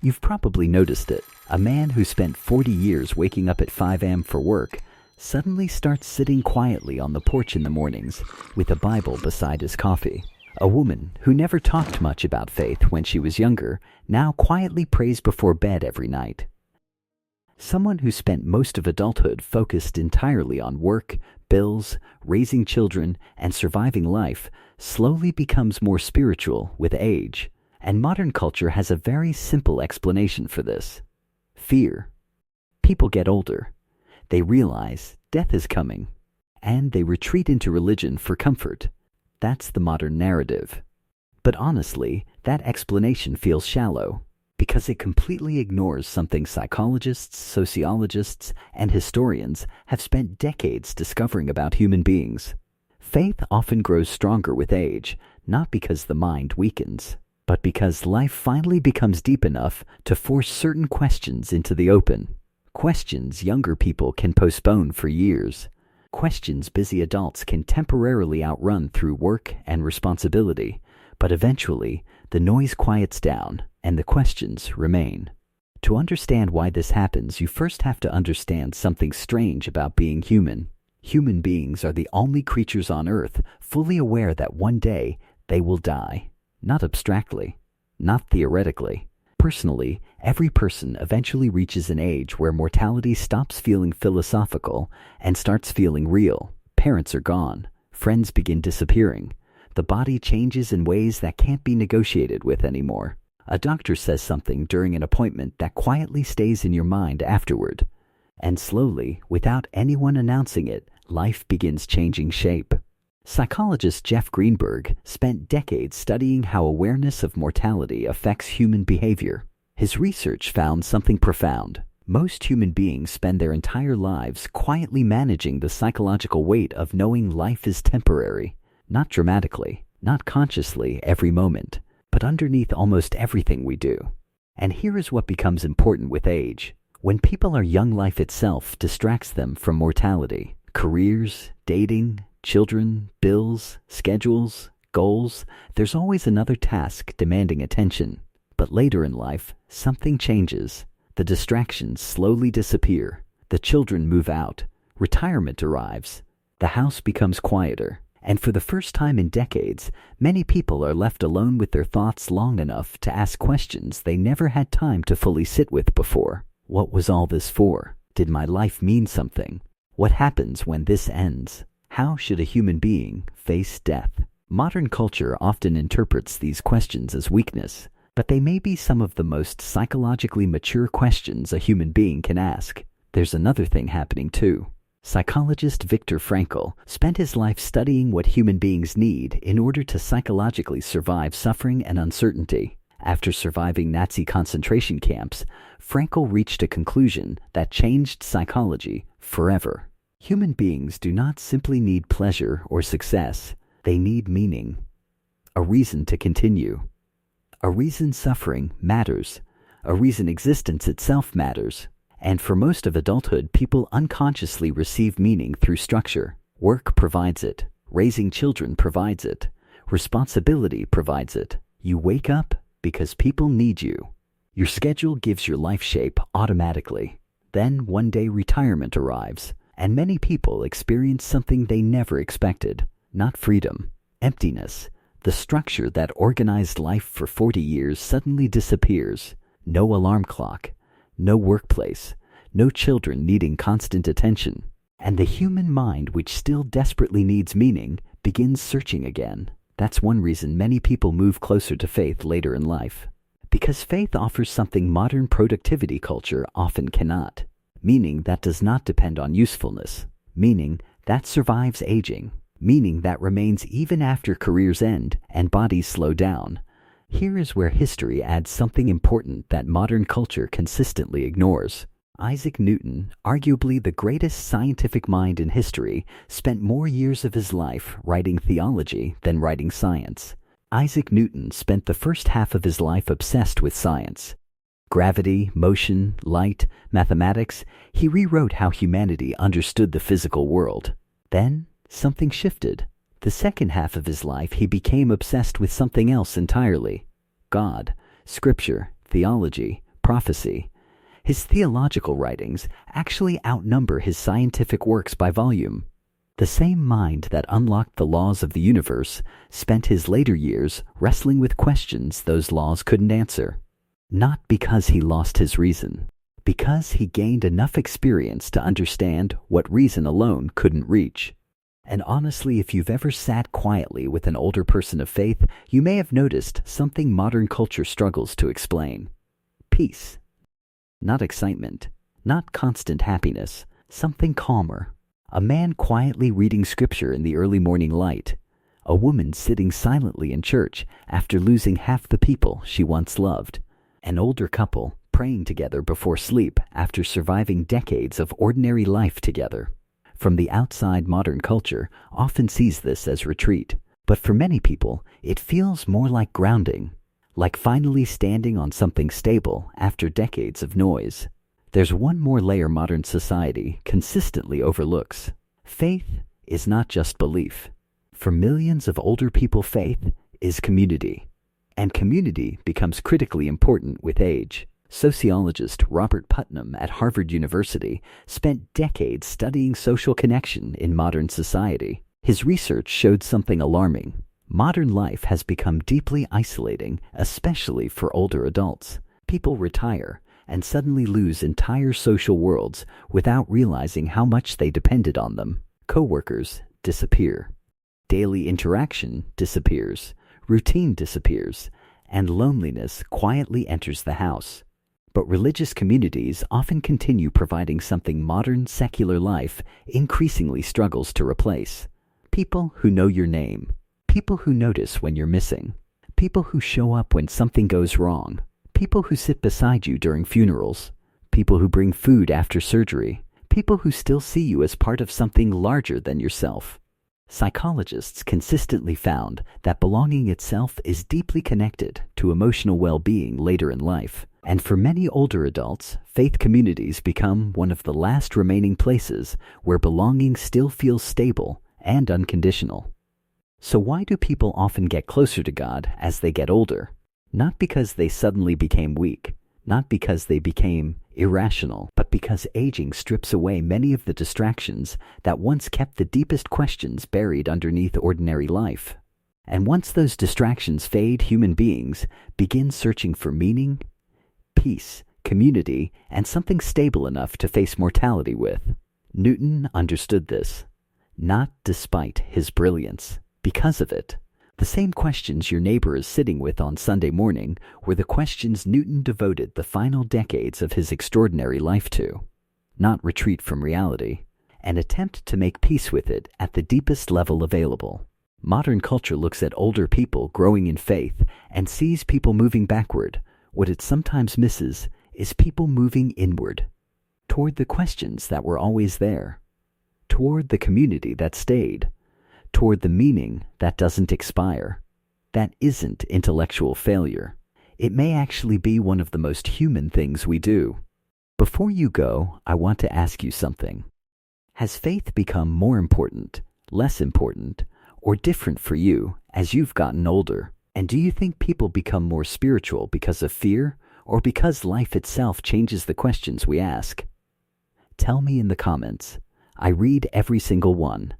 You've probably noticed it. A man who spent 40 years waking up at 5 a.m. for work suddenly starts sitting quietly on the porch in the mornings with a Bible beside his coffee. A woman who never talked much about faith when she was younger now quietly prays before bed every night. Someone who spent most of adulthood focused entirely on work, bills, raising children, and surviving life slowly becomes more spiritual with age. And modern culture has a very simple explanation for this. Fear. People get older. They realize death is coming, and they retreat into religion for comfort. That's the modern narrative. But honestly, that explanation feels shallow, because it completely ignores something psychologists, sociologists, and historians have spent decades discovering about human beings. Faith often grows stronger with age, not because the mind weakens, but because life finally becomes deep enough to force certain questions into the open. Questions younger people can postpone for years. Questions busy adults can temporarily outrun through work and responsibility, but eventually the noise quiets down and the questions remain. To understand why this happens, you first have to understand something strange about being human. Human beings are the only creatures on Earth fully aware that one day they will die. Not abstractly, not theoretically. Personally, every person eventually reaches an age where mortality stops feeling philosophical and starts feeling real. Parents are gone. Friends begin disappearing. The body changes in ways that can't be negotiated with anymore. A doctor says something during an appointment that quietly stays in your mind afterward. And slowly, without anyone announcing it, life begins changing shape. Psychologist Greenberg spent decades studying how awareness of mortality affects human behavior. His research found something profound. Most human beings spend their entire lives quietly managing the psychological weight of knowing life is temporary. Not dramatically, not consciously every moment, but underneath almost everything we do. And here is what becomes important with age. When people are young, life itself distracts them from mortality. Careers, dating, children, bills, schedules, goals, there's always another task demanding attention. But later in life, something changes. The distractions slowly disappear. The children move out. Retirement arrives. The house becomes quieter. And for the first time in decades, many people are left alone with their thoughts long enough to ask questions they never had time to fully sit with before. What was all this for? Did my life mean something? What happens when this ends? How should a human being face death? Modern culture often interprets these questions as weakness, but they may be some of the most psychologically mature questions a human being can ask. There's another thing happening too. Psychologist Viktor Frankl spent his life studying what human beings need in order to psychologically survive suffering and uncertainty. After surviving Nazi concentration camps, Frankl reached a conclusion that changed psychology forever. Human beings do not simply need pleasure or success. They need meaning. A reason to continue. A reason suffering matters. A reason existence itself matters. And for most of adulthood, people unconsciously receive meaning through structure. Work provides it. Raising children provides it. Responsibility provides it. You wake up because people need you. Your schedule gives your life shape automatically. Then one day retirement arrives, and many people experience something they never expected. Not freedom, emptiness. The structure that organized life for 40 years suddenly disappears. No alarm clock. No workplace, no children needing constant attention, and the human mind, which still desperately needs meaning, begins searching again. That's one reason many people move closer to faith later in life. Because faith offers something modern productivity culture often cannot. Meaning that does not depend on usefulness. Meaning that survives aging. Meaning that remains even after careers end and bodies slow down. Here is where history adds something important that modern culture consistently ignores. Isaac Newton, arguably the greatest scientific mind in history, spent more years of his life writing theology than writing science. Isaac Newton spent the first half of his life obsessed with science. Gravity, motion, light, mathematics, he rewrote how humanity understood the physical world. Then, something shifted. The second half of his life, he became obsessed with something else entirely. God, scripture, theology, prophecy. His theological writings actually outnumber his scientific works by volume. The same mind that unlocked the laws of the universe spent his later years wrestling with questions those laws couldn't answer. Not because he lost his reason, because he gained enough experience to understand what reason alone couldn't reach. And honestly, if you've ever sat quietly with an older person of faith, you may have noticed something modern culture struggles to explain. Peace. Not excitement, not constant happiness, something calmer. A man quietly reading scripture in the early morning light. A woman sitting silently in church after losing half the people she once loved. An older couple praying together before sleep after surviving decades of ordinary life together. From the outside, modern culture often sees this as retreat, but for many people, it feels more like grounding, like finally standing on something stable after decades of noise. There's one more layer modern society consistently overlooks. Faith is not just belief. For millions of older people, faith is community. And community becomes critically important with age. Sociologist Robert Putnam at Harvard University spent decades studying social connection in modern society. His research showed something alarming. Modern life has become deeply isolating, especially for older adults. People retire and suddenly lose entire social worlds without realizing how much they depended on them. Coworkers disappear. Daily interaction disappears. Routine disappears. And loneliness quietly enters the house. But religious communities often continue providing something modern secular life increasingly struggles to replace. People who know your name. People who notice when you're missing. People who show up when something goes wrong. People who sit beside you during funerals. People who bring food after surgery. People who still see you as part of something larger than yourself. Psychologists consistently found that belonging itself is deeply connected to emotional well-being later in life. And for many older adults, faith communities become one of the last remaining places where belonging still feels stable and unconditional. So why do people often get closer to God as they get older? Not because they suddenly became weak, not because they became irrational, but because aging strips away many of the distractions that once kept the deepest questions buried underneath ordinary life. And once those distractions fade, human beings begin searching for meaning, peace, community, and something stable enough to face mortality with. Newton understood this, not despite his brilliance, because of it. The same questions your neighbor is sitting with on Sunday morning were the questions Newton devoted the final decades of his extraordinary life to. Not retreat from reality, an attempt to make peace with it at the deepest level available. Modern culture looks at older people growing in faith and sees people moving backward. What it sometimes misses is people moving inward, toward the questions that were always there, toward the community that stayed, toward the meaning that doesn't expire. That isn't intellectual failure. It may actually be one of the most human things we do. Before you go, I want to ask you something. Has faith become more important, less important, or different for you as you've gotten older? And do you think people become more spiritual because of fear, or because life itself changes the questions we ask? Tell me in the comments. I read every single one.